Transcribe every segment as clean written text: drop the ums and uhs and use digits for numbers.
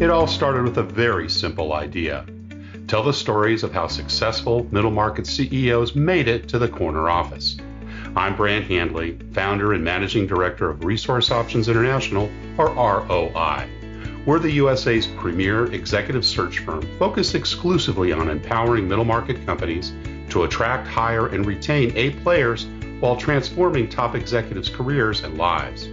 It all started with a very simple idea. Tell the stories of how successful middle market CEOs made it to the corner office. I'm Brant Handley, founder and managing director of Resource Options International, or ROI. We're the USA's premier executive search firm focused exclusively on empowering middle market companies to attract, hire, and retain A players while transforming top executives' careers and lives.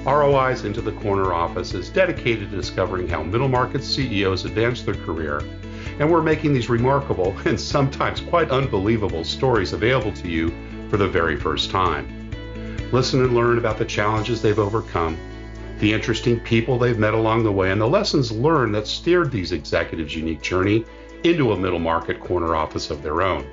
ROI's Into the Corner office is dedicated to discovering how middle market CEOs advance their career, and we're making these remarkable and sometimes quite unbelievable stories available to you for the very first time. Listen and learn about the challenges they've overcome, the interesting people they've met along the way, and the lessons learned that steered these executives' unique journey into a middle market corner office of their own.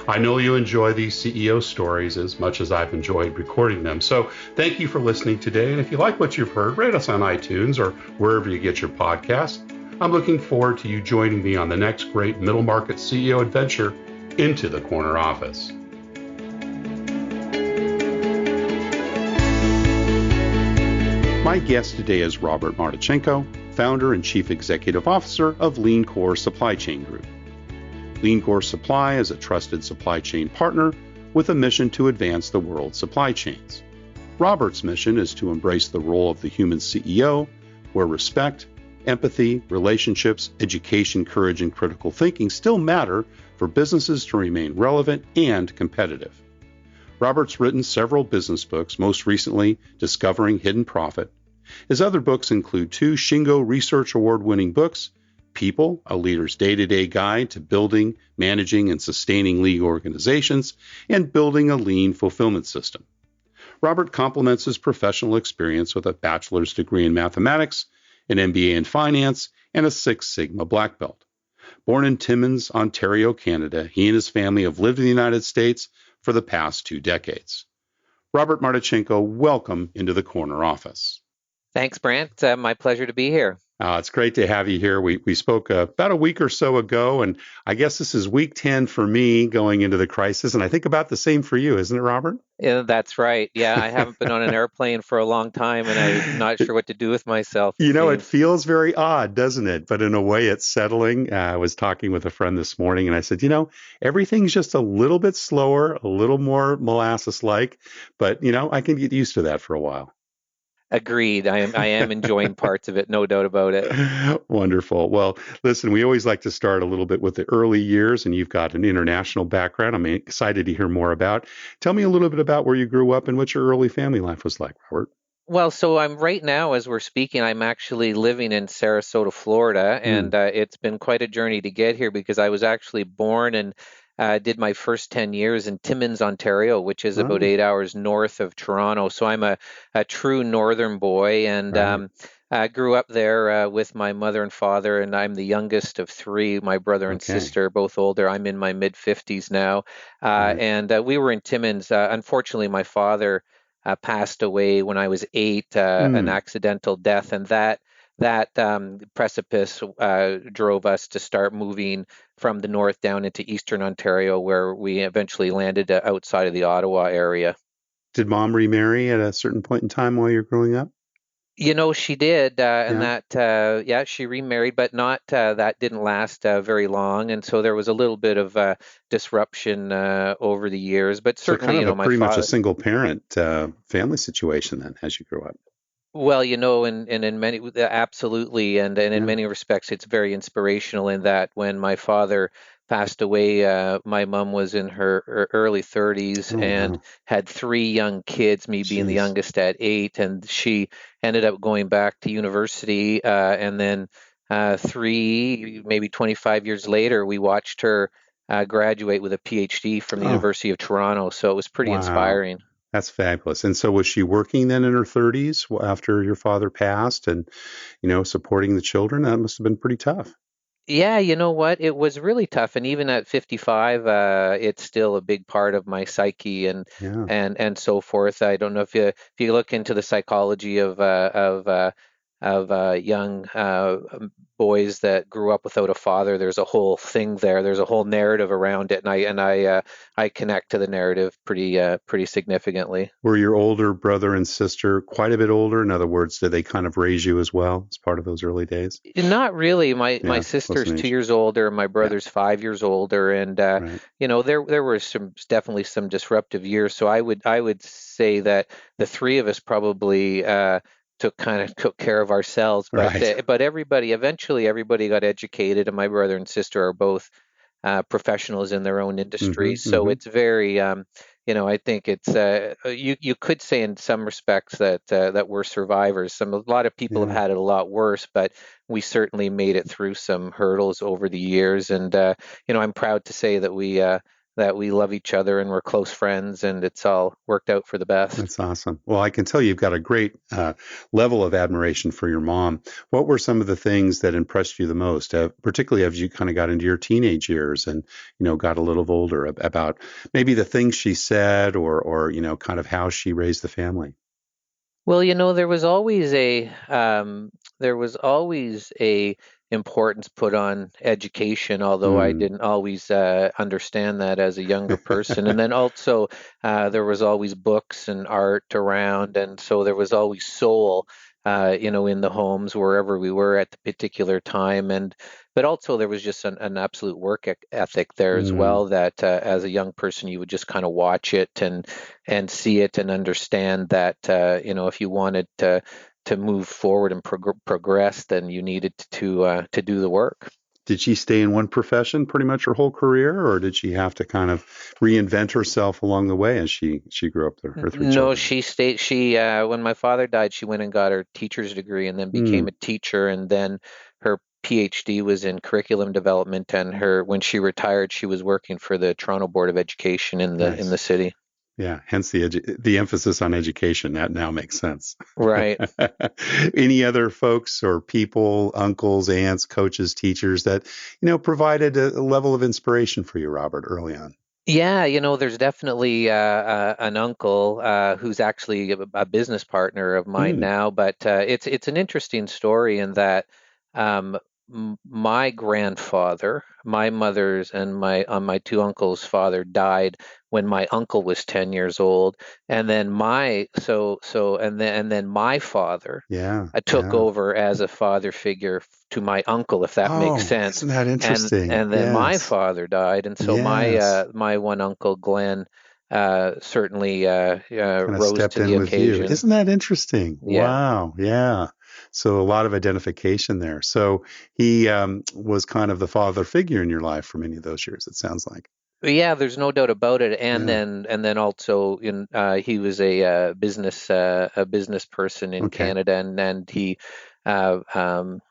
I know you enjoy these CEO stories as much as I've enjoyed recording them, so thank you for listening today. And if you like what you've heard, rate us on iTunes or wherever you get your podcasts. I'm looking forward to you joining me on the next great middle market CEO adventure into the corner office. My guest today is Robert Martichenko, founder and chief executive officer of LeanCor Supply Chain Group. LeanCor Supply is a trusted supply chain partner with a mission to advance the world's supply chains. Robert's mission is to embrace the role of the human CEO, where respect, empathy, relationships, education, courage, and critical thinking still matter for businesses to remain relevant and competitive. Robert's written several business books, most recently Discovering Hidden Profit. His other books include two Shingo Research Award-winning books, People, A Leader's Day-to-Day Guide to Building, Managing, and Sustaining Lean Organizations, and Building a Lean Fulfillment System. Robert complements his professional experience with a bachelor's degree in mathematics, an MBA in finance, and a Six Sigma black belt. Born in Timmins, Ontario, Canada, he and his family have lived in the United States for the past 2 decades. Robert Martichenko, welcome into the corner office. Thanks, Brant. My pleasure to be here. It's great to have you here. We spoke about a week or so ago, and I guess this is week 10 for me going into the crisis, and I think about the same for you, isn't it, Robert? Yeah, that's right. Yeah, I haven't been on an airplane for a long time, and I'm not sure what to do with myself. It feels very odd, doesn't it? But in a way, it's settling. I was talking with a friend this morning, and I said, everything's just a little bit slower, a little more molasses-like, but, I can get used to that for a while. Agreed. I am enjoying parts of it, no doubt about it. Wonderful. Well, listen, we always like to start a little bit with the early years, and you've got an international background I'm excited to hear more about. Tell me a little bit about where you grew up and what your early family life was like, Robert. Well, so I'm right now, as we're speaking, I'm actually living in Sarasota, Florida, and it's been quite a journey to get here because I was actually born and did my first 10 years in Timmins, Ontario, which is about 8 hours north of Toronto. So I'm a true northern boy, and I grew up there with my mother and father, and I'm the youngest of 3. My brother and sister, both older. I'm in my mid-50s now, and we were in Timmins. Unfortunately, my father passed away when I was 8, an accidental death, and that precipice drove us to start moving from the north down into eastern Ontario, where we eventually landed outside of the Ottawa area. Did Mom remarry at a certain point in time while you're growing up? She did, and that, she remarried, but not that didn't last very long, and so there was a little bit of disruption over the years. But certainly, so pretty much a single parent family situation then, as you grew up. Well, and in many, absolutely, and in many respects, it's very inspirational in that when my father passed away, my mom was in her early 30s and had 3 young kids, me being the youngest at 8, and she ended up going back to university, and then 3, maybe 25 years later, we watched her graduate with a PhD from the University of Toronto, so it was pretty inspiring. That's fabulous. And so was she working then in her 30s after your father passed and, supporting the children? That must have been pretty tough. Yeah, you know what? It was really tough. And even at 55, it's still a big part of my psyche and so forth. I don't know if you look into the psychology of young boys that grew up without a father. There's a whole thing there. There's a whole narrative around it, and I connect to the narrative pretty significantly. Were your older brother and sister quite a bit older? In other words, did they kind of raise you as well as part of those early days? Not really. My Yeah, close in sister's two age. years older, my Yeah, brother's 5 years older, and right. there were definitely some disruptive years. So I would say that the three of us probably took care of ourselves, Right. but everybody got educated, and my brother and sister are both professionals in their own industries. So Hmm. it's very, I think it's you could say in some respects that we're survivors. A lot of people have Yeah, had it a lot worse, but we certainly made it through some hurdles over the years. And I'm proud to say that we love each other and we're close friends, and it's all worked out for the best. that's awesome. Well, I can tell you've got a great level of admiration for your mom. What were some of the things that impressed you the most, particularly as you kind of got into your teenage years and got a little older, about maybe the things she said or kind of how she raised the family? Well, there was always a importance put on education, although I Mm. didn't always understand that as a younger person. And then also there was always books and art around, and so there was always soul, in the homes wherever we were at the particular time. And but also there was just an absolute work ethic there as Mm. well. That as a young person you would just kind of watch it and see it and understand that if you wanted to move forward and progress, then you needed to do the work. Did she stay in one profession pretty much her whole career, or did she have to kind of reinvent herself along the way as she grew up, her three No, children? she stayed. When my father died, she went and got her teacher's degree and then became Mm. a teacher. And then her PhD was in curriculum development. And when she retired, she was working for the Toronto Board of Education in the Nice. city. Yeah, hence the emphasis on education. That now makes sense. Right. Any other folks or people, uncles, aunts, coaches, teachers that provided a level of inspiration for you, Robert, early on? Yeah, there's definitely an uncle who's actually a business partner of mine Mm. now, but it's an interesting story in that um, my grandfather, my mother's, and my two uncles' father died when my uncle was 10 years old, and then my father Yeah, took yeah. over as a father figure to my uncle, if that makes Oh, sense. isn't that and interesting? and then my Yes, father died, and so yes. my one uncle Glenn certainly Kind of rose stepped to the in with you. occasion. Isn't that interesting? Yeah. Wow. Yeah. So a lot of identification there. So he was kind of the father figure in your life for many of those years, it sounds like. Yeah, there's no doubt about it. And Yeah. then also he was a business person in Okay. Canada, and he uh, um,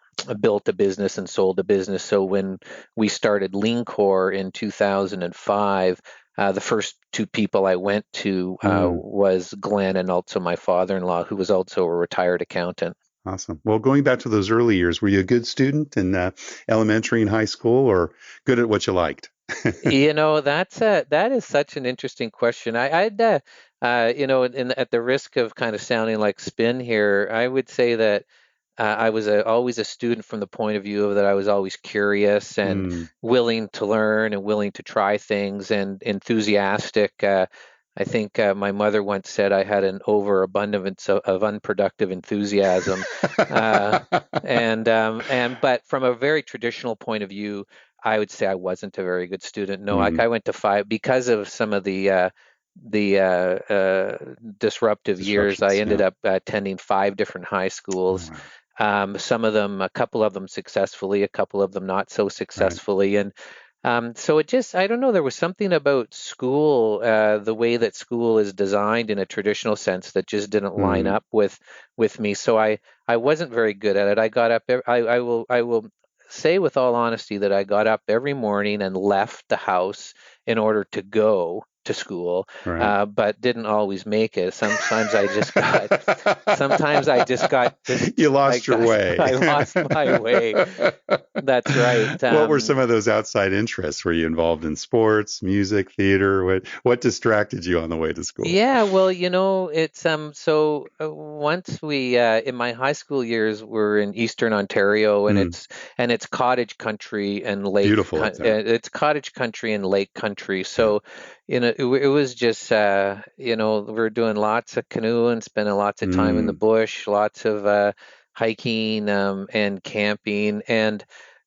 built a business and sold a business. So when we started LeanCor in 2005, the first two people I went to Mm, was Glenn and also my father-in-law, who was also a retired accountant. awesome. Well, going back to those early years, were you a good student in elementary and high school or good at what you liked? That is such an interesting question. I'd at the risk of kind of sounding like spin here, I would say that I was always a student from the point of view of that I was always curious and Mm. willing to learn and willing to try things and enthusiastic. I think my mother once said I had an overabundance of unproductive enthusiasm. Uh, but from a very traditional point of view, I would say I wasn't a very good student. No, like Mm. I went to five because of some of the disruptive years. I Disruptions. ended Yeah. up attending five different high Oh, schools. wow. A couple of them successfully, a couple of them not so Right. successfully. And so I don't know, there was something about school, the way that school is designed in a traditional sense that just didn't line Mm. up with me. So I wasn't very good at it. I got up, I will say with all honesty that I got up every morning and left the house in order to go to school, Right. but didn't always make it. Sometimes I just got You lost your way. I lost my way. That's right. What were some of those outside interests? Were you involved in sports, music, theater? What distracted you on the way to school? Yeah, well, it's once we in my high school years we're in Eastern Ontario, and Mm, it's cottage country and beautiful up there. it's cottage country and lake country. Yeah. So, it was just we're doing lots of canoeing, spending lots of time in the Mm, bush, lots of hiking and camping. And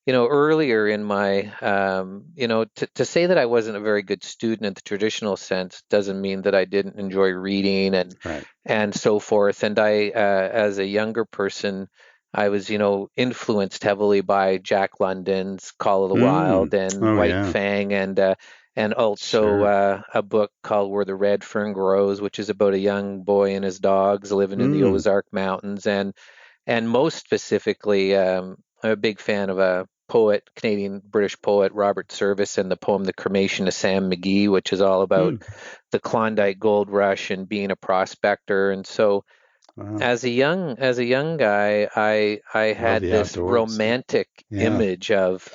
earlier in my, to say that I wasn't a very good student in the traditional sense doesn't mean that I didn't enjoy reading right. and so forth. And as a younger person, I was, influenced heavily by Jack London's Call of the Mm, Wild and oh White yeah. Fang, and also Sure. a book called Where the Red Fern Grows, which is about a young boy and his dogs living in the Mm, Ozark Mountains. And most specifically, I'm a big fan of a poet, Canadian British poet Robert Service, and the poem "The Cremation of Sam McGee," which is all about mm, the Klondike Gold Rush and being a prospector. And so, wow. as a young guy, I Love had the this outdoors. romantic Yeah. image of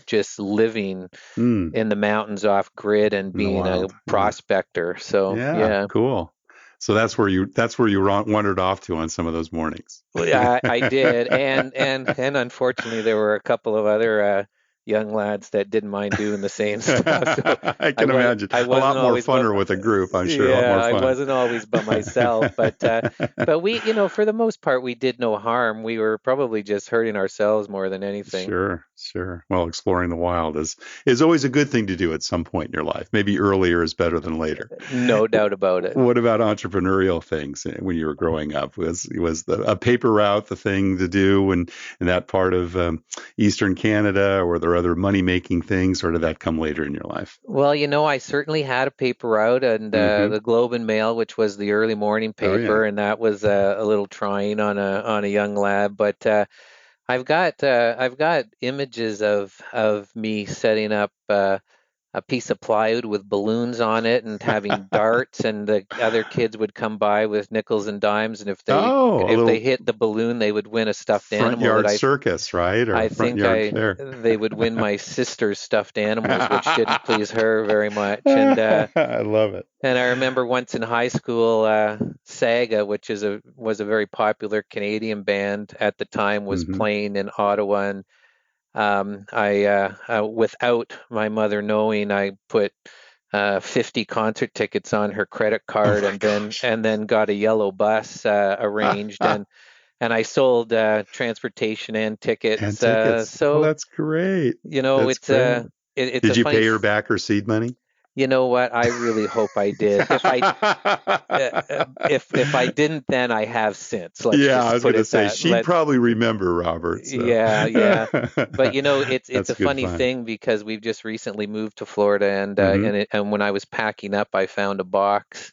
just living Mm, in the mountains off grid and in the being a wild. Yeah. prospector. So Yeah. yeah. Cool. So that's where you wandered off to on some of those mornings. Well, yeah, I did, and unfortunately, there were a couple of other young lads that didn't mind doing the same stuff. So I can imagine. I A lot wasn't more always by funner with a group, I'm sure, a lot yeah, more I fun. wasn't always by myself, but we, for the most part, we did no harm. We were probably just hurting ourselves more than anything. Sure, sure. Well, exploring the wild is always a good thing to do at some point in your life. Maybe earlier is better than later. No doubt about it. What about entrepreneurial things when you were growing up? Was a paper route the thing to do in that part of Eastern Canada, or were there other money making things, or did that come later in your life? Well, I certainly had a paper route, and Mm-hmm. the Globe and Mail, which was the early morning Oh yeah. paper, and that was a little trying on a young lad. But I've got images of me setting up a piece of plywood with balloons on it and having darts, and the other kids would come by with nickels and dimes, and if they Oh, a if they little hit the balloon, they would win a stuffed front animal that yard I circus, right? Or I front think yard I fair. they would win my sister's stuffed animals, which didn't please her very much. I love it. And I remember once in high school, Saga, which was a very popular Canadian band at the time, was Hmm. playing in Ottawa, and without my mother knowing, I put 50 concert tickets on her credit Oh card, my and then gosh. and then got a yellow bus arranged, and I sold transportation and And tickets. tickets. Oh, So that's great. you know, That's it's great. a it's a Did you funny. pay her back her seed money? You know what? I really hope I did. If I didn't, then I have since. Let's Yeah, I just was put going to it say that. she'd probably remember Robert. So Yeah, yeah. But it's that's a good funny fun. thing because we've just recently moved to Florida, Hmm. and when I was packing up, I found a box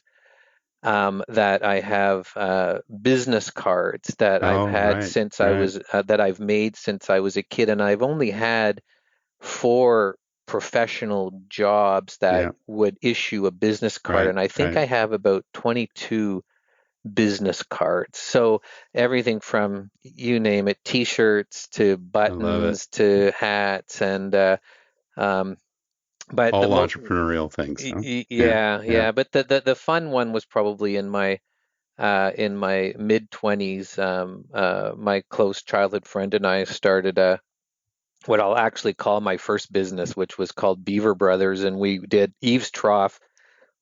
that I have business cards that I've Oh, had right, since I right. was that I've made since I was a kid, and I've only had four professional jobs that Yeah, would issue a business card, right, and I think right. I have about 22 business cards. So everything from, you name it, t-shirts to I love it. buttons to hats, and um but All entrepreneurial things, huh? Yeah, yeah, yeah. yeah, but the fun one was probably in my mid 20s. My close childhood friend and I started what I'll actually call my first business, which was called Beaver Brothers, and we did eaves trough,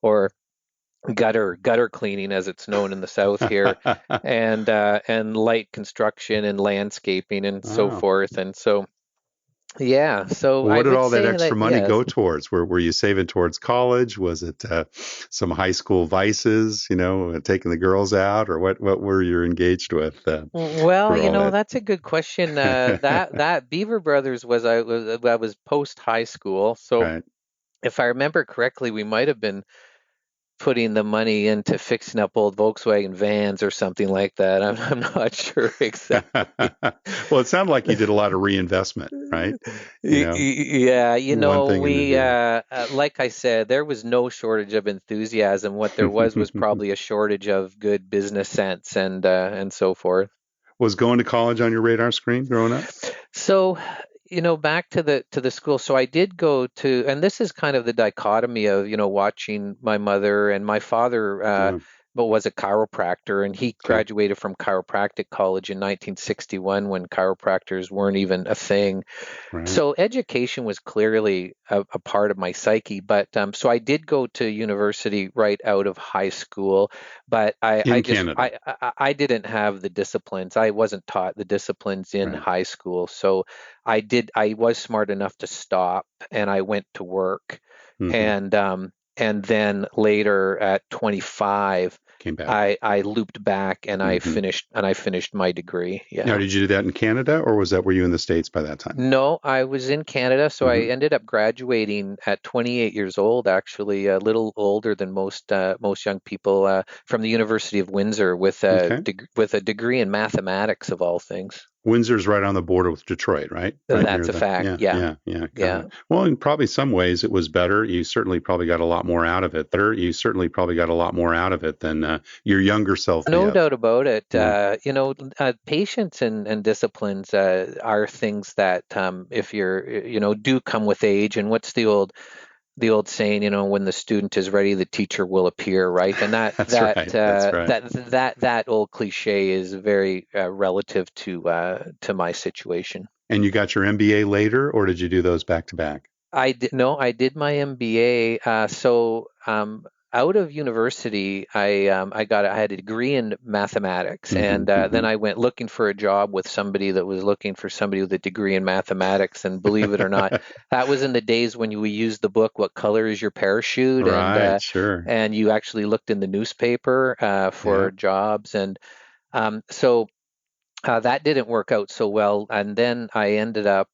or gutter cleaning as it's known in the South here, and light construction and landscaping and so Wow. forth. And so yeah, so Well, I what did would all that say extra that money yes. go towards? Were you saving towards college? Was it some high school vices, taking the girls out, or what were you engaged with Well, through all that? that's a good question. That Beaver Brothers was post high school. So Right. if I remember correctly, we might have been putting the money into fixing up old Volkswagen vans or something like that. I'm not sure exactly. Well, it sounded like you did a lot of reinvestment, right? Yeah, One thing in the we yeah. like I said, there was no shortage of enthusiasm. What there was probably a shortage of good business sense and so forth. Was going to college on your radar screen growing up? So, back to the school. So I did go to, and this is kind of the dichotomy of, watching my mother and my father, Yeah. but was a chiropractor, and he Okay. graduated from chiropractic college in 1961 when chiropractors weren't even a thing. Right. So education was clearly a part of my psyche, but so I did go to university right out of high school, but I In just Canada. I didn't have the disciplines. I wasn't taught the disciplines in Right. high school, so I was smart enough to stop, and I went to work, Hmm. and then later at 25, Came back. I looped back and Hmm. I finished my degree. Now, Yeah. did you do that in Canada, or were you in the States by that time? No, I was in Canada, so I Hmm. ended up graduating at 28 years old, actually a little older than most young people, from the University of Windsor with Okay. with a degree in mathematics of all things. Windsor's right on the border with Detroit, right? Right near That's a the, fact. yeah, Yeah, yeah, yeah, got yeah. it. Well, in probably some ways it was better. You certainly probably got a lot more out of it. Better. You certainly probably got a lot more out of it than your younger self may No have. doubt about it. Yeah, Patience and disciplines are things that, if do come with age. And what's the old saying, when the student is ready, the teacher will appear, right? And that that's that right. That's uh, right. that that old cliche is very relative to my situation. And you got your MBA later, or did you do those back to back? I did no, I did my MBA. Out of university, I had a degree in mathematics, Hmm. and then Hmm. I went looking for a job with somebody that was looking for somebody with a degree in mathematics. And believe it or not, that was in the days when we used the book "What Color Is Your Parachute?" Right. Sure. and you actually looked in the newspaper Yeah. for jobs, and so. That didn't work out so well, and then I ended up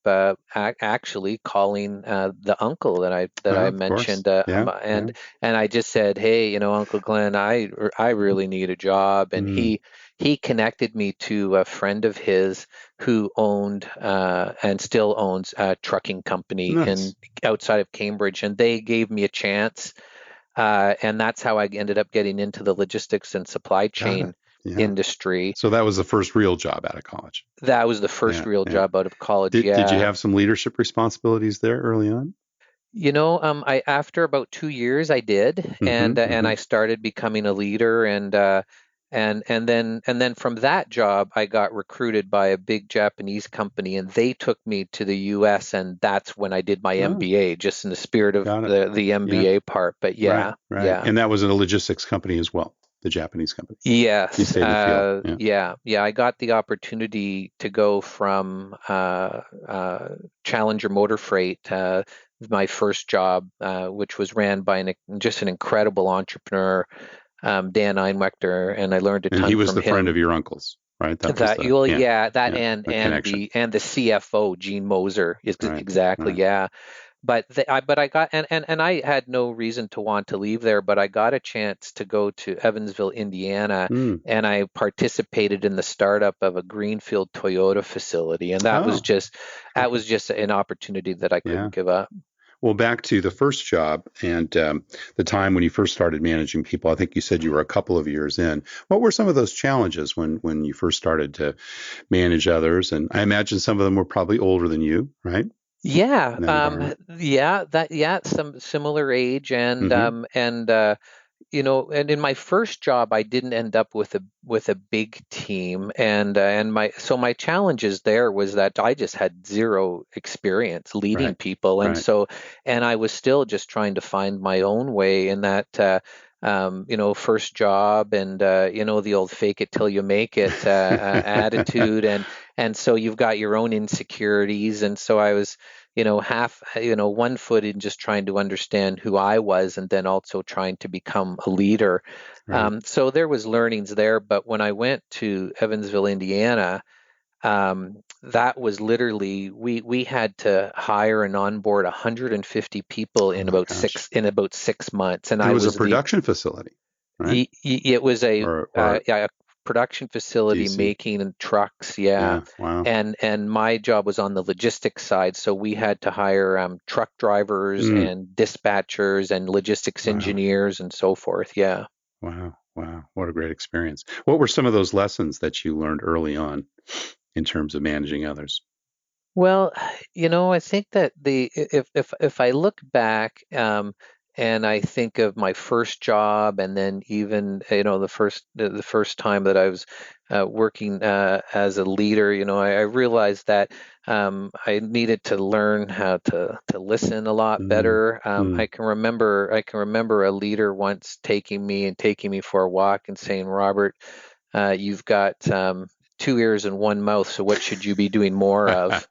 actually calling the uncle that I Of course. mentioned, Yeah. Yeah. and I just said, "Hey, Uncle Glenn, I really need a job," and Mm. he connected me to a friend of his who owned and still owns a trucking company in Nice. outside of Cambridge, and they gave me a chance, and that's how I ended up getting into the logistics and supply Got it. chain Yeah. industry. So that was the first real job out of college. That was the first Yeah. real Yeah. job out of college. Did you Yeah. have some leadership responsibilities there early on? I after about 2 years I did, Hmm. and Hmm. I started becoming a leader, and then from that job I got recruited by a big Japanese company, and they took me to the U.S., and that's when I did my Oh, MBA, just in the spirit of got it. the Yeah. MBA part. But Right. yeah, Right. yeah. And that was in a logistics company as well, the Japanese company. You Yes, stayed in the field. Yeah. yeah. I got the opportunity to go from Challenger Motor Freight, my first job, which was ran by just an incredible entrepreneur, Dan Einwechter, and I learned a And he ton was from the friend of him. your uncle's, right? That was That the, well, yeah, yeah, that yeah, and the and connection. the CFO Gene Moser is Right. exactly, Right. yeah. But I got, and I had no reason to want to leave there, but I got a chance to go to Evansville, Indiana, Mm. and I participated in the startup of a greenfield Toyota facility, and that was Oh, just that terrific. was just an opportunity that I Yeah. couldn't give up. Well, back to the first job and the time when you first started managing people. I think you said you were a couple of years in. What were some of those challenges when you first started to manage others? And I imagine some of them were probably older than you, right? Yeah, In that environment. some similar age, and Hmm. and in my first job I didn't end up with a big team, and my challenges there was that I just had zero experience leading Right. people, and Right. so and I was still just trying to find my own way in that first job, and the old fake it till you make it attitude, and so you've got your own insecurities, and so I was half, one foot in just trying to understand who I was, and then also trying to become a leader. Right. So there was learnings there. But when I went to Evansville, Indiana, that was literally we had to hire and onboard 150 people Oh in my about gosh. about 6 months, and And it I was a was the production facility, right? it was Or yeah, a production facility DC. making trucks, yeah. Yeah. Wow. And my job was on the logistics side, so we had to hire truck drivers Mm, and dispatchers and logistics wow. engineers and so forth. Yeah. Wow. Wow. What a great experience. What were some of those lessons that you learned early on in terms of managing others? Well, I think that the if I look back, and I think of my first job, and then even the first time that I was working as a leader, I realized that I needed to learn how to listen a lot Mm, better. mm, I can remember a leader once taking me for a walk and saying, "Robert, you've got 2 ears and one mouth, so what should you be doing more of?"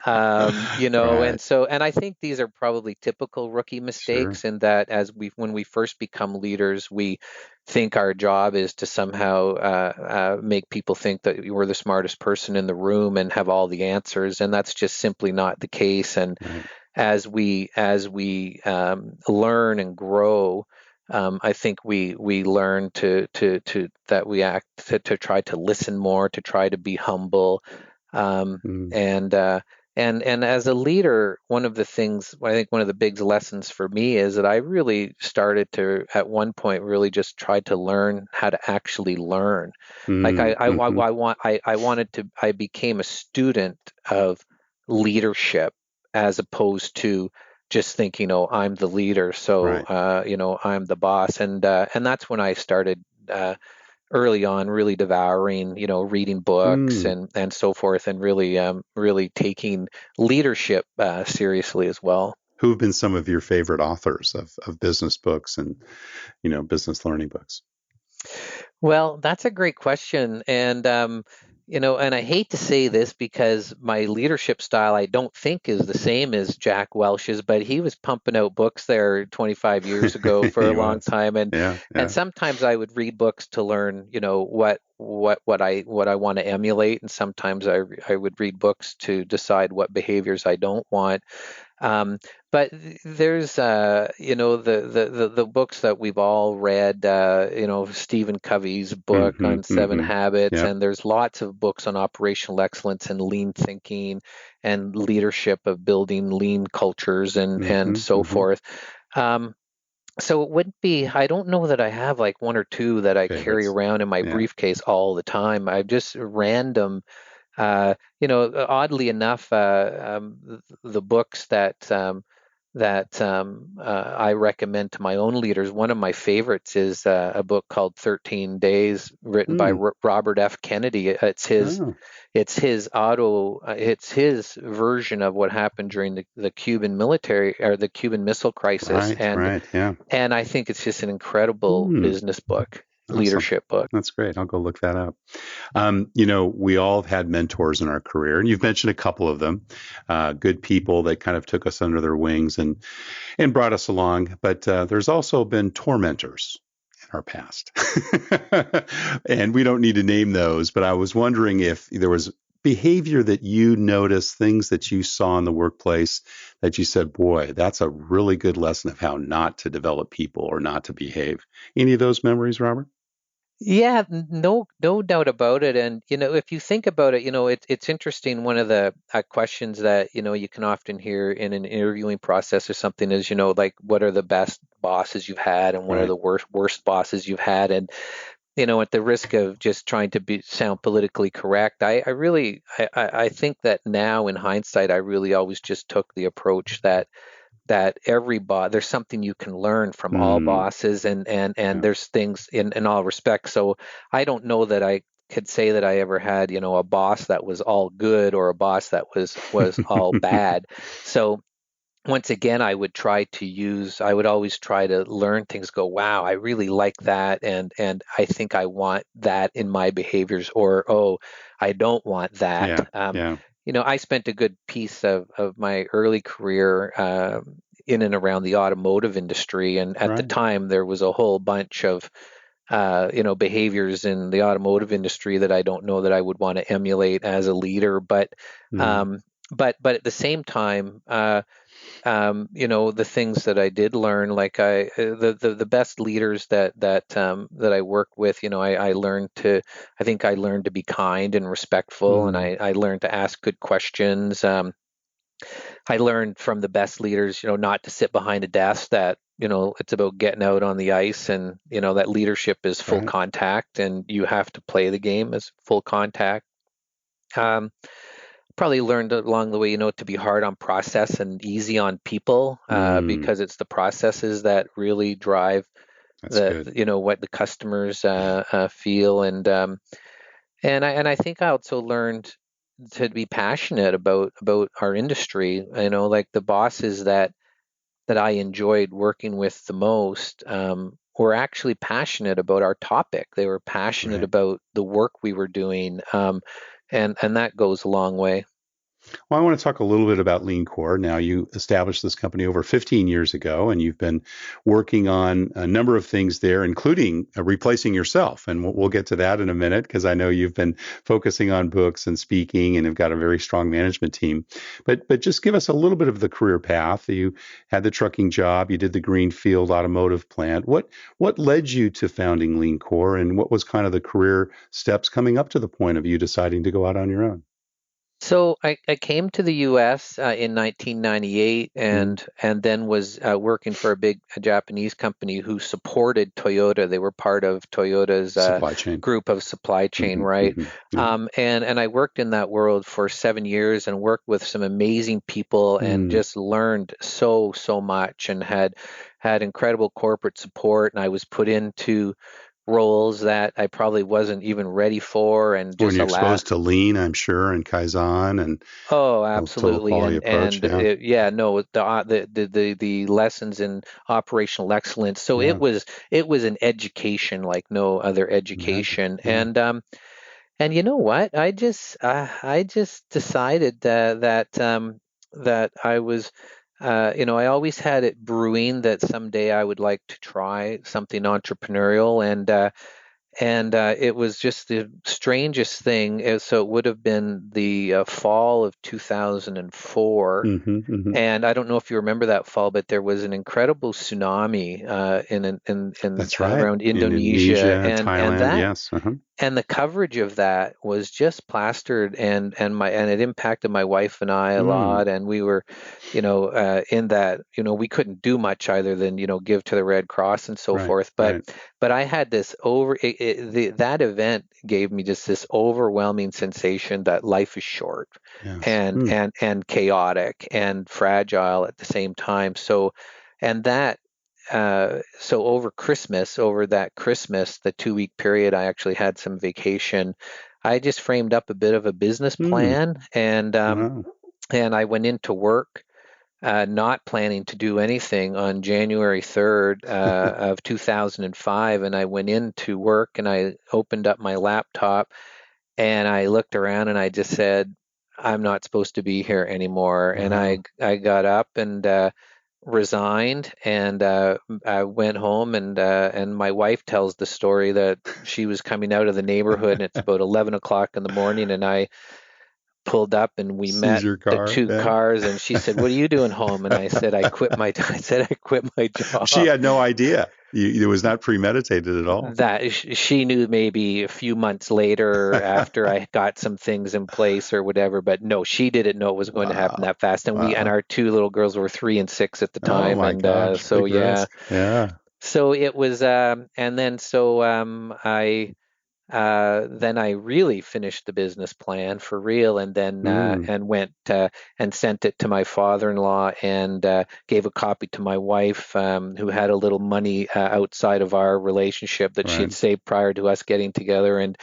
right. And I think these are probably typical rookie Sure. mistakes in that when we first become leaders, we think our job is to somehow make people think that we're the smartest person in the room and have all the answers, and that's just simply not the case. And Right. as we learn and grow, I think we learn to that we act to try to listen more, to try to be humble, um, Mm, and and as a leader, one of the things I think one of the big lessons for me is that I really started to at one point really just try to learn how to actually learn. Like mm, hmm. I wanted to I became a student of leadership as opposed to just thinking, oh, I'm the leader, so Right. I'm the boss, and that's when I started early on really devouring, reading books Mm. and so forth, and really taking leadership seriously as well. Who have been some of your favorite authors of business books and, business learning books? Well, that's a great question. And I hate to say this because my leadership style I don't think is the same as Jack Welch's, but he was pumping out books there 25 years ago for a He long was. time. And Yeah. and Yeah. sometimes I would read books to learn, what I want to emulate, and sometimes I would read books to decide what behaviors I don't want. Um, but there's, the books that we've all read, Stephen Covey's book Hmm. on Seven Hmm. Habits, Yep. and there's lots of books on operational excellence and lean thinking and leadership of building lean cultures and Hmm. so Hmm. forth. Um, so it wouldn't be, I don't know that I have like one or two that I carry Favorites. around in my Yeah. briefcase all the time. I just random oddly enough, the books that I recommend to my own leaders, one of my favorites is a book called 13 Days, written by Mm. Robert F. Kennedy. Oh, It's his version of what happened during the Cuban military or the Cuban Missile Crisis, right. and Right. Yeah. and I think it's just an incredible Mm. business book, Awesome. leadership book. That's great. I'll go look that up. We all have had mentors in our career, and you've mentioned a couple of them, good people that kind of took us under their wings and brought us along. But there's also been tormentors in our past, and we don't need to name those. But I was wondering if there was behavior that you noticed, things that you saw in the workplace that you said, "Boy, that's a really good lesson of how not to develop people or not to behave." Any of those memories, Robert? Yeah, no doubt about it. And if you think about it, it's interesting. One of the questions that you can often hear in an interviewing process or something is, like what are the best bosses you've had, and what are Right. the worst bosses you've had, and at the risk of just trying to be sound politically correct, I think that now in hindsight, I really always just took the approach that every boss there's something you can learn from all Mm, bosses, and yeah. there's things in all respects. So I don't know that I could say that I ever had a boss that was all good or a boss that was all bad. So once again, I would always try to learn things, go, wow, I really like that, and I think I want that in my behaviors, or oh, I don't want that. Yeah. Yeah. I spent a good piece of my early career in and around the automotive industry, and at the Right. time there was a whole bunch of behaviors in the automotive industry that I don't know that I would want to emulate as a leader. Mm. Um, but at the same time, the things that I did learn, like the best leaders that I work with, I think I learned to be kind and respectful, and Mm. I learned to ask good questions. I learned from the best leaders, not to sit behind a desk, that, it's about getting out on the ice, and, that leadership is full Right. contact and you have to play the game as full contact. Um, Probably learned along the way, to be hard on process and easy on people, Mm. because it's the processes that really drive That's good. what the customers feel. And I think I also learned to be passionate about our industry. Like the bosses that I enjoyed working with the most, were actually passionate about our topic. They were passionate Right. about the work we were doing, and that goes a long way. Well, I want to talk a little bit about LeanCor. Now, you established this company over 15 years ago, and you've been working on a number of things there, including replacing yourself. And we'll get to that in a minute, because I know you've been focusing on books and speaking and have got a very strong management team. But just give us a little bit of the career path. You had the trucking job, you did the Greenfield automotive plant. What led you to founding LeanCor, and what was kind of the career steps coming up to the point of you deciding to go out on your own? So I came to the U.S. In 1998, Mm. and then was working for a Japanese company who supported Toyota. They were part of Toyota's Supply chain. group of supply chain, Hmm. right? Hmm. Yeah. And I worked in that world for 7 years and worked with some amazing people and Mm. just learned so much, and had incredible corporate support. And I was put into roles that I probably wasn't even ready for, and When just you're allowed. exposed to lean, I'm sure, and Kaizen and Oh, total absolutely. quality approach. Yeah. Yeah, no, the lessons in operational excellence. So Yeah. it was an education like no other Imagine. education. Yeah. And you know what? I just decided that I was, I always had it brewing that someday I would like to try something entrepreneurial. And it was just the strangest thing. So it would have been the fall of 2004. Hmm. Hmm. And I don't know if you remember that fall, but there was an incredible tsunami in That's right. around Indonesia Indonesia, and and Thailand. that Yes. Uh-huh. and the coverage of that was just plastered, and it impacted my wife and I a Mm. lot. And we were, in that, we couldn't do much either than, give to the Red Cross and so Right. forth. But Right. but I had this that event gave me just this overwhelming sensation that life is short, Yes. and Mm. and and chaotic and fragile at the same time. And that so over that Christmas, the 2 week period, I actually had some vacation. I just framed up a bit of a business Mm. plan, Wow. and I went into work, not planning to do anything on January 3rd of 2005. And I went into work and I opened up my laptop and I looked around and I just said, I'm not supposed to be here anymore. And Wow. I got up and resigned, and I went home, and my wife tells the story that she was coming out of the neighborhood and it's about 11 o'clock in the morning, and I pulled up and we Sees met your the car. two Yeah. cars, and she said, "What are you doing home?" And I said, I said I quit my She job. had no idea. It was not premeditated at all. That she knew maybe a few months later after I got some things in place or whatever, but no, she didn't know it was going to happen Wow. that fast. And Wow. our two little girls were 3 and 6 at the Oh time, my and gosh. so Big yeah. risk. Yeah. So it was, and then so then I really finished the business plan for real, and then Mm. and went and sent it to my father-in-law, and gave a copy to my wife, who had a little money outside of our relationship that she Right. had saved prior to us getting together, and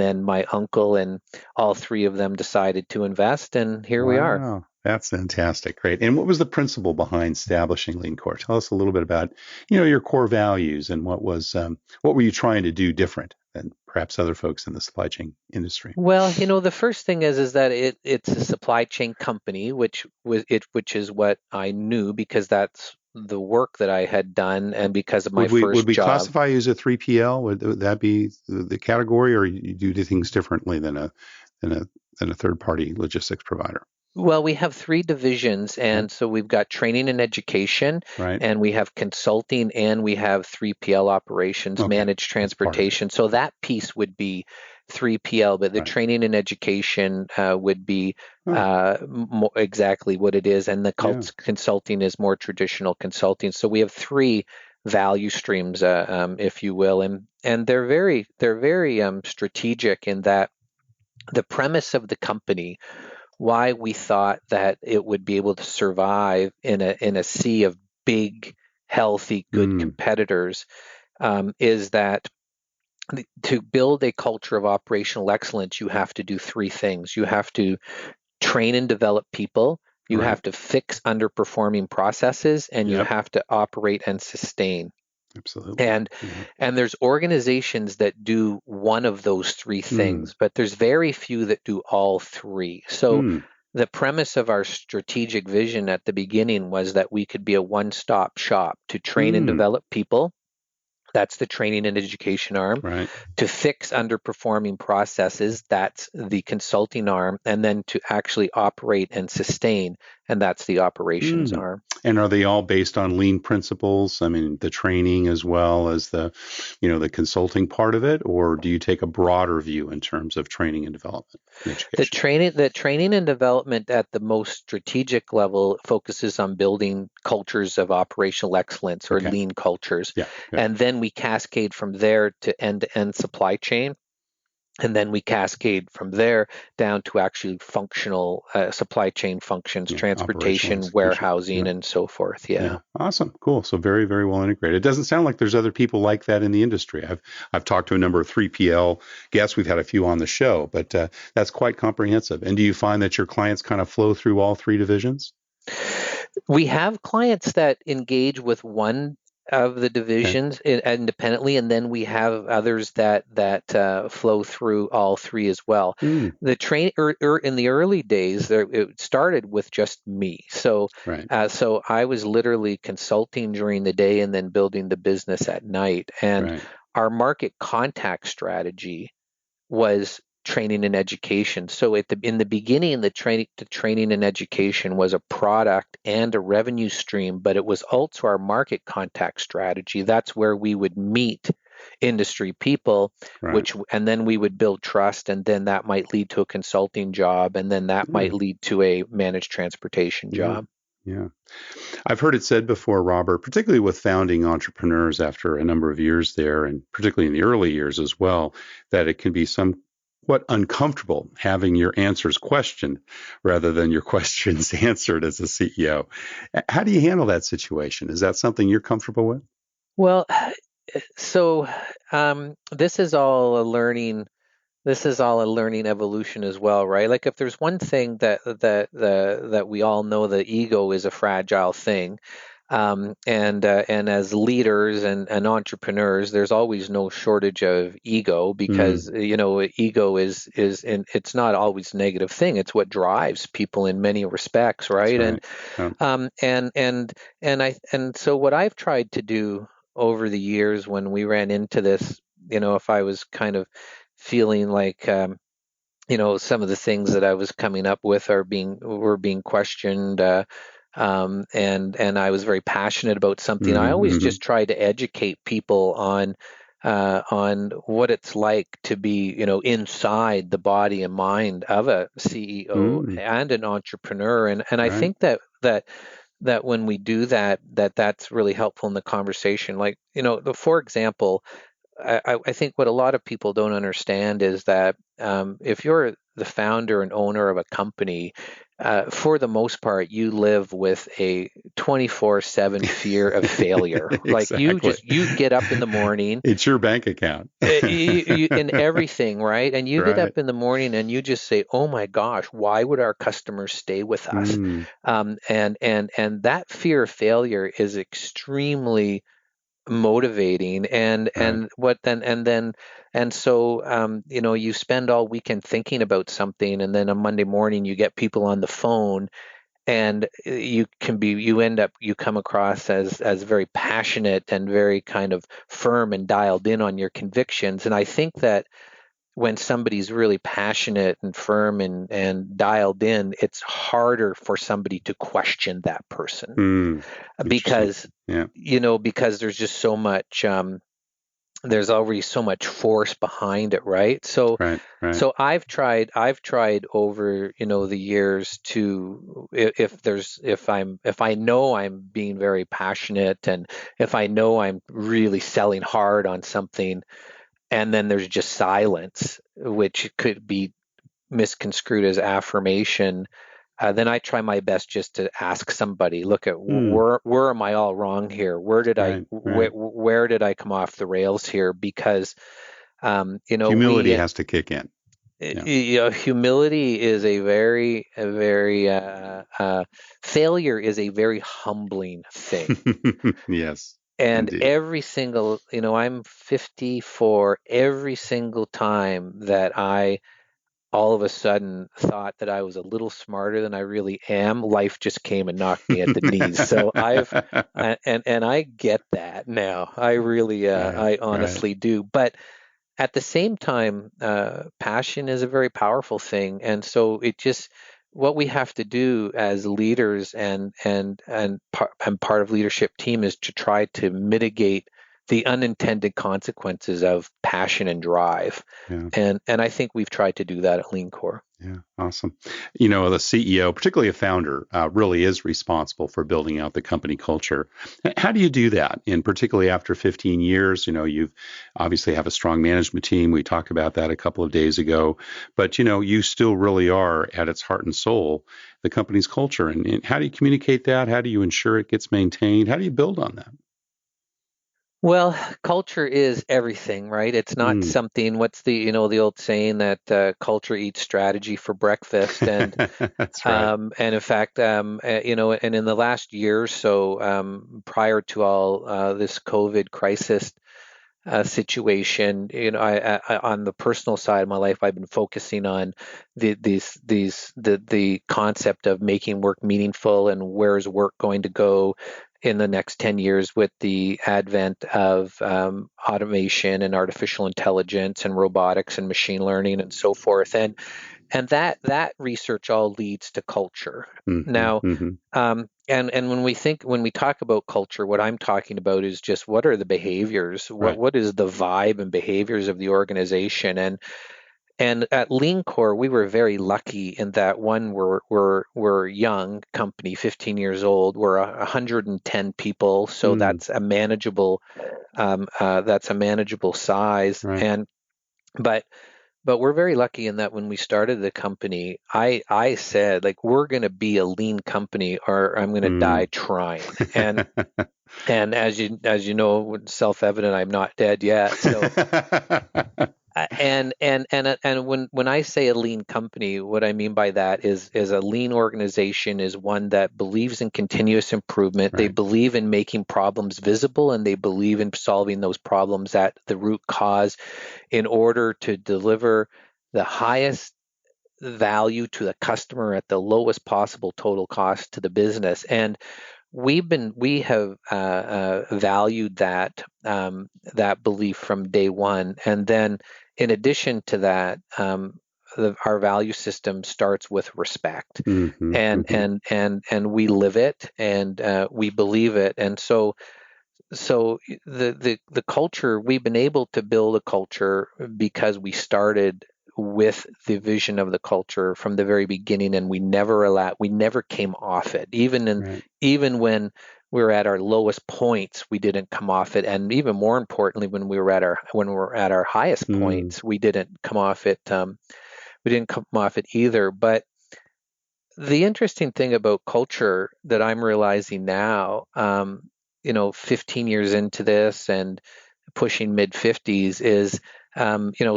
then my uncle, and all three of them decided to invest, and here we are. Wow, that's fantastic. Great. And what was the principle behind establishing LeanCor? Tell us a little bit about, your core values, and what were you trying to do different than perhaps other folks in the supply chain industry? Well, the first thing is that it's a supply chain company, which is what I knew, because that's the work that I had done and because of my Would first we job. classify you as a 3PL? Would that be the category, or you do things differently than a than a third party logistics provider? Well, we have three divisions, Okay. and so we've got training and education, Right. and we have consulting, and we have 3PL operations, Okay. managed That's part of it. transportation. So that piece would be 3PL, but the Right. training and education would be Oh, exactly what it is, and the yeah. consulting is more traditional consulting. So we have three value streams, if you will, and they're very strategic in that the premise of the company, why we thought that it would be able to survive in a sea of big, healthy, good Mm. competitors, is that to build a culture of operational excellence, you have to do three things. You have to train and develop people. You Right. have to fix underperforming processes, and you Yep. have to operate and sustain. Absolutely. And Yeah. and there's organizations that do one of those three Mm. things, but there's very few that do all three. So Mm. the premise of our strategic vision at the beginning was that we could be a one-stop shop to train and Mm. develop people. That's the training and education arm. Right. To fix underperforming processes, that's the consulting arm. And then to actually operate and sustain, and that's the operations Mm. arm. And are they all based on lean principles? I mean, the training as well as the consulting part of it, or do you take a broader view in terms of training and development and The education? training and development at the most strategic level focuses on building cultures of operational excellence or Okay. lean cultures. Yeah. Good. And then we cascade from there to end-to-end supply chain. And then we cascade from there down to actually functional supply chain functions, Yeah. Operational transportation, execution. warehousing, Yeah. and so forth. Yeah, Yeah. awesome, cool. So very, very well integrated. It doesn't sound like there's other people like that in the industry. I've talked to a number of 3PL guests. We've had a few on the show, but that's quite comprehensive. And do you find that your clients kind of flow through all three divisions? We have clients that engage with one of the Okay. divisions independently, and then we have others that flow through all three as well. Mm, The train in the early days, it started with just me. right. So I was literally consulting during the day and then building the business at night. And Right. our market contact strategy was training and education. So in the beginning, the training and education was a product and a revenue stream, but it was also our market contact strategy. That's where we would meet industry people, Right. and then we would build trust, and then that might lead to a consulting job, and then that Yeah. might lead to a managed transportation Yeah. job. Yeah. I've heard it said before, Robert, particularly with founding entrepreneurs after a number of years there, and particularly in the early years as well, that it can be somewhat uncomfortable having your answers questioned rather than your questions answered as a CEO. How do you handle that situation? Is that something you're comfortable with? Well, so this is all a learning. This is all a learning evolution as well, right? Like if there's one thing that we all know, the ego is a fragile thing, and as leaders and entrepreneurs, there's always no shortage of ego because Mm, ego and it's not always a negative thing. It's what drives people in many respects, that's right? right. Yeah. Um, and and and so what I've tried to do over the years when we ran into this, if I was kind of feeling like some of the things that I was coming up with were being questioned, and I was very passionate about something. I always Mm-hmm. just tried to educate people on what it's like to be inside the body and mind of a CEO Mm, and an entrepreneur, and I right. think that when we do that's really helpful in the conversation. Like for example, I think what a lot of people don't understand is that if you're the founder and owner of a company, for the most part, you live with a 24/7 fear of failure. Like Exactly. you get up in the morning, It's your bank account. in everything, right? And you get Right. up in the morning and you just say, "Oh my gosh, why would our customers stay with us?" Mm, And that fear of failure is extremely motivating, and right. and what then and then and so you spend all weekend thinking about something, and then on Monday morning you get people on the phone and you come across as very passionate and very kind of firm and dialed in on your convictions. And I think that when somebody's really passionate and firm and dialed in, it's harder for somebody to question that person Interesting. because Yeah. because there's just so much there's already so much force behind it, right? So Right. Right. so I've tried over, the years to, if I know I'm being very passionate, and if I know I'm really selling hard on something, and then there's just silence, which could be misconstrued as affirmation, then I try my best just to ask somebody, look at Mm, where am I all wrong here? right. Right. Where did I come off the rails here? Because Humility has to kick in. Yeah. humility is a very failure is a very humbling thing. Yes, And indeed. every single, I'm 54, every single time that I all of a sudden thought that I was a little smarter than I really am, life just came and knocked me at the knees. So and I get that now. I really, Right. I Right. honestly do. But at the same time, passion is a very powerful thing, and so what we have to do as leaders and part of leadership team is to try to mitigate the unintended consequences of passion and drive, Yeah. and I think we've tried to do that at LeanCor. Yeah, awesome. The CEO, particularly a founder, really is responsible for building out the company culture. How do you do that? And particularly after 15 years, you've obviously have a strong management team. We talked about that a couple of days ago, but you still really are at its heart and soul the company's culture. And how do you communicate that? How do you ensure it gets maintained? How do you build on that? Well, culture is everything, right? It's not Mm. something. What's the old saying that culture eats strategy for breakfast, That's right. and in fact, and in the last year or so, prior to all this COVID crisis situation, on the personal side of my life, I've been focusing on the concept of making work meaningful, and where is work going to go in the next 10 years with the advent of automation and artificial intelligence and robotics and machine learning and so forth. And that research all leads to culture. Hmm. Now, Hmm. and when we talk about culture, what I'm talking about is just what are the behaviors, Right. what is the vibe and behaviors of the organization, and at LeanCor we were very lucky in that, one, we're a young company, 15 years old, we're 110 people, so Mm. that's a manageable size, Right. and but but we're very lucky in that when we started the company, I said, like, we're going to be a lean company or I'm going to die Mm. trying. And as you know, self-evident, I'm not dead yet. So and when I say a lean company, what I mean by that is a lean organization is one that believes in continuous improvement. They Right. believe in making problems visible, and they believe in solving those problems at the root cause in order to deliver the highest value to the customer at the lowest possible total cost to the business. And we have valued that belief from day one. And then in addition to that, our value system starts with respect, Hmm. Hmm. and we live it, and we believe it. And so the culture, we've been able to build a culture because we started with the vision of the culture from the very beginning, and we never came off it. Right. Even when we were at our lowest points, we didn't come off it. And even more importantly, when we were at our highest Mm. points, we didn't come off it. We didn't come off it either. But the interesting thing about culture that I'm realizing now, 15 years into this and pushing mid 50s, is,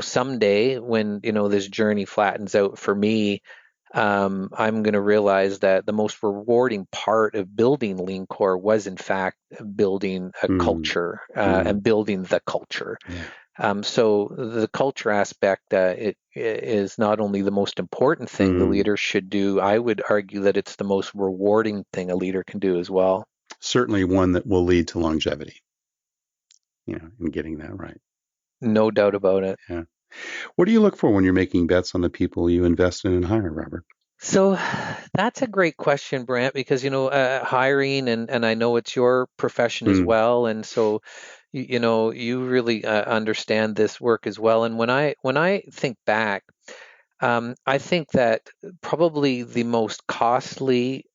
someday when, this journey flattens out for me, I'm going to realize that the most rewarding part of building LeanCor was, in fact, building a Mm. culture, Mm. and building the culture. Yeah. So the culture aspect it is not only the most important thing the Mm, leader should do. I would argue that it's the most rewarding thing a leader can do as well. certainly one that will lead to longevity, in getting that right. No doubt about it. Yeah. What do you look for when you're making bets on the people you invest in and hire, Robert? So that's a great question, Brant, because hiring and I know it's your profession as Mm, well, and so you really understand this work as well. And when I think back, I think that probably the most costly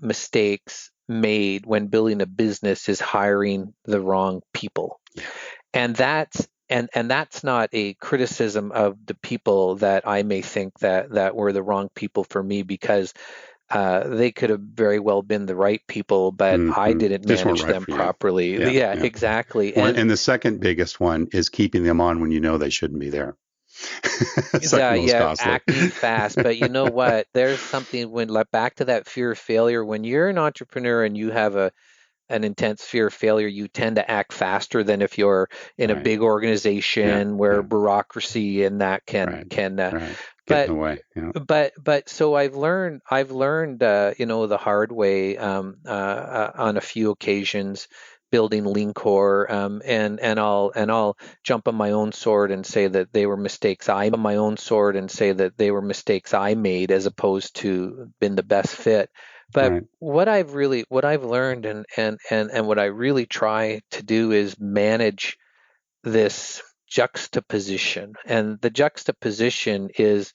mistakes made when building a business is hiring the wrong people. yeah. And that's not a criticism of the people that I may think that were the wrong people for me, because they could have very well been the right people, but I didn't Just weren't manage right them for you. properly. Yeah. Yeah, Yeah. exactly. One, and the second biggest one is keeping them on when you know they shouldn't be there. Second most Yeah, costly. acting fast. But you know what? There's something when, like, back to that fear of failure. When you're an entrepreneur and you have an intense fear of failure, you tend to act faster than if you're in a Right. big Yeah. organization where Yeah. bureaucracy and that Right. can Right. Get in but the way. Yeah. but so I've learned the hard way on a few occasions building LeanCor, and I'll jump on my own sword and say that they were mistakes I made as opposed to been the best fit. But Right. what I've learned and what I really try to do is manage this juxtaposition. And the juxtaposition is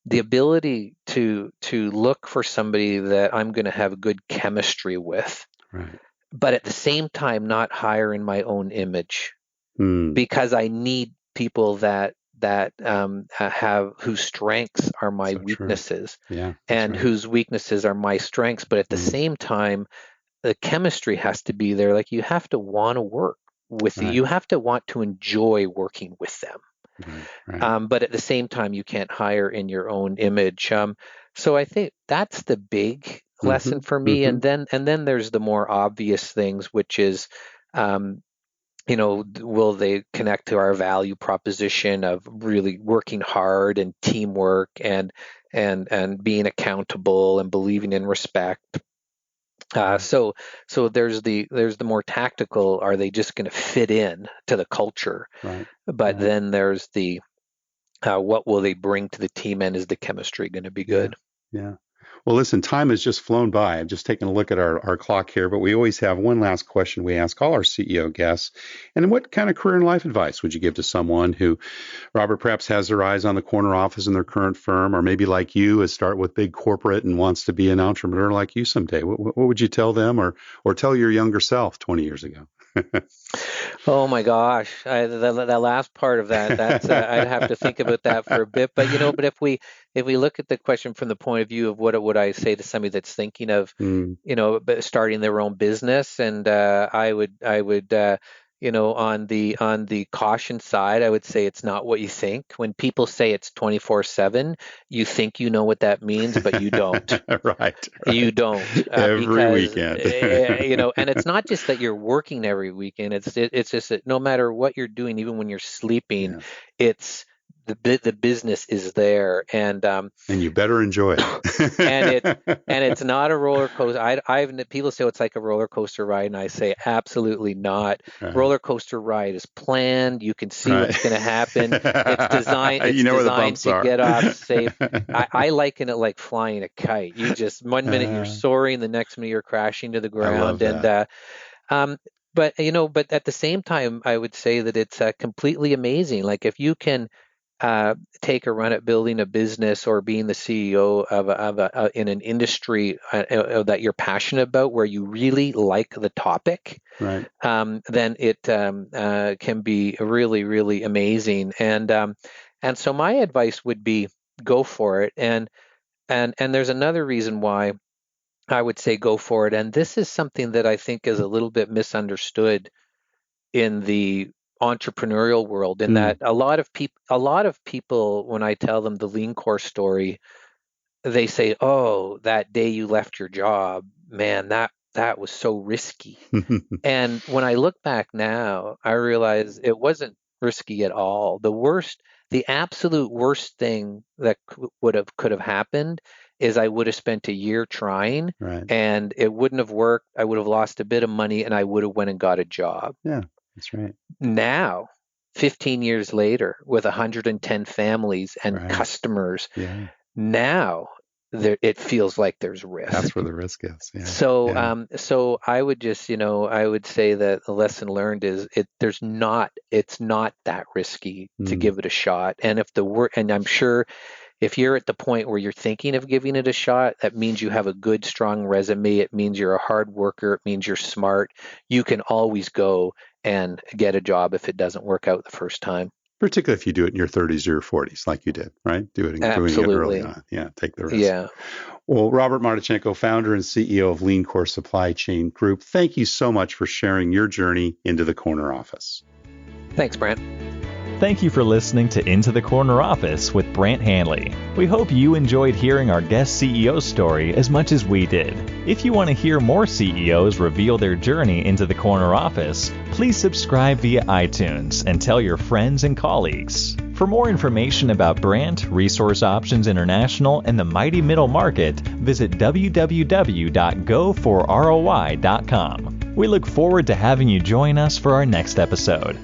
the ability to look for somebody that I'm going to have good chemistry with, Right. but at the same time not hire in my own image, Mm. because I need people that have whose strengths are my So true. weaknesses Yeah. That's and right. whose weaknesses are my strengths. But at the Mm. same time, the chemistry has to be there. Like, you have to want to work with Right. you have to want to enjoy working with them. Right. Right. But at the same time, you can't hire in your own image. So I think that's the big lesson Mm-hmm. for me. Mm-hmm. And then there's the more obvious things, which is, um, will they connect to our value proposition of really working hard and teamwork and being accountable and believing in respect. Right. So there's the more tactical. Are they just going to fit in to the culture? Right. But Right. then there's the what will they bring to the team, and is the chemistry going to be Yeah. good? Yeah. Well, listen, time has just flown by. I'm just taking a look at our clock here, but we always have one last question we ask all our CEO guests. And what kind of career and life advice would you give to someone who, Robert, perhaps has their eyes on the corner office in their current firm, or maybe like you, has start with big corporate and wants to be an entrepreneur like you someday? What would you tell them, or tell your younger self 20 years ago? Oh my gosh, that last part of that's I'd have to think about that for a bit. But if we look at the question from the point of view of what would I say to somebody that's thinking of, Mm, starting their own business, and I would on the caution side, I would say it's not what you think. When people say it's 24/7, you think you know what that means, but you don't. right, You right. don't, Every because weekend. and it's not just that you're working every weekend. It's just that no matter what you're doing, even when you're sleeping, Yeah. it's the business is there, And you better enjoy and it's it. and it's not a roller coaster. I've people say it's like a roller coaster ride, and I say absolutely not. Right. Roller coaster ride is planned. You can see Right. what's going to happen. It's designed. You It's know where the designed bumps to are. get off safe. I liken it like flying a kite. You just, one minute you're Uh, soaring, the next minute you're crashing to the I love ground, and that. um, but at the same time, I would say that it's completely amazing. Like, if you can take a run at building a business or being the CEO in an industry that you're passionate about, where you really like the topic, Right. then it can be really, really amazing. And so my advice would be, go for it. And there's another reason why I would say go for it. And this is something that I think is a little bit misunderstood in the entrepreneurial world, in Mm. that a lot of people, when I tell them the lean core story, they say, "Oh, that day you left your job, man, that was so risky." And when I look back now, I realize it wasn't risky at all. The absolute worst thing that could have happened is I would have spent a year trying, Right. and it wouldn't have worked. I would have lost a bit of money, and I would have went and got a job. Yeah, that's right. Now, 15 years later, with 110 families and Right. customers, Yeah. now it feels like there's risk. That's where the risk is. Yeah. So I would just, I would say that the lesson learned is it's not that risky to give it a shot. And and I'm sure if you're at the point where you're thinking of giving it a shot, that means you have a good, strong resume. It means you're a hard worker. It means you're smart. You can always go and get a job if it doesn't work out the first time. Particularly if you do it in your 30s or your 40s, like you did, right? Doing it early on. Yeah, take the risk. Yeah. Well, Robert Martichenko, founder and CEO of LeanCor Supply Chain Group, thank you so much for sharing your journey into the corner office. Thanks, Brant. Thank you for listening to Into the Corner Office with Brant Hanley. We hope you enjoyed hearing our guest CEO story as much as we did. If you want to hear more CEOs reveal their journey into the corner office, please subscribe via iTunes and tell your friends and colleagues. For more information about Brant, Resource Options International, and the mighty middle market, visit www.goforroi.com. We look forward to having you join us for our next episode.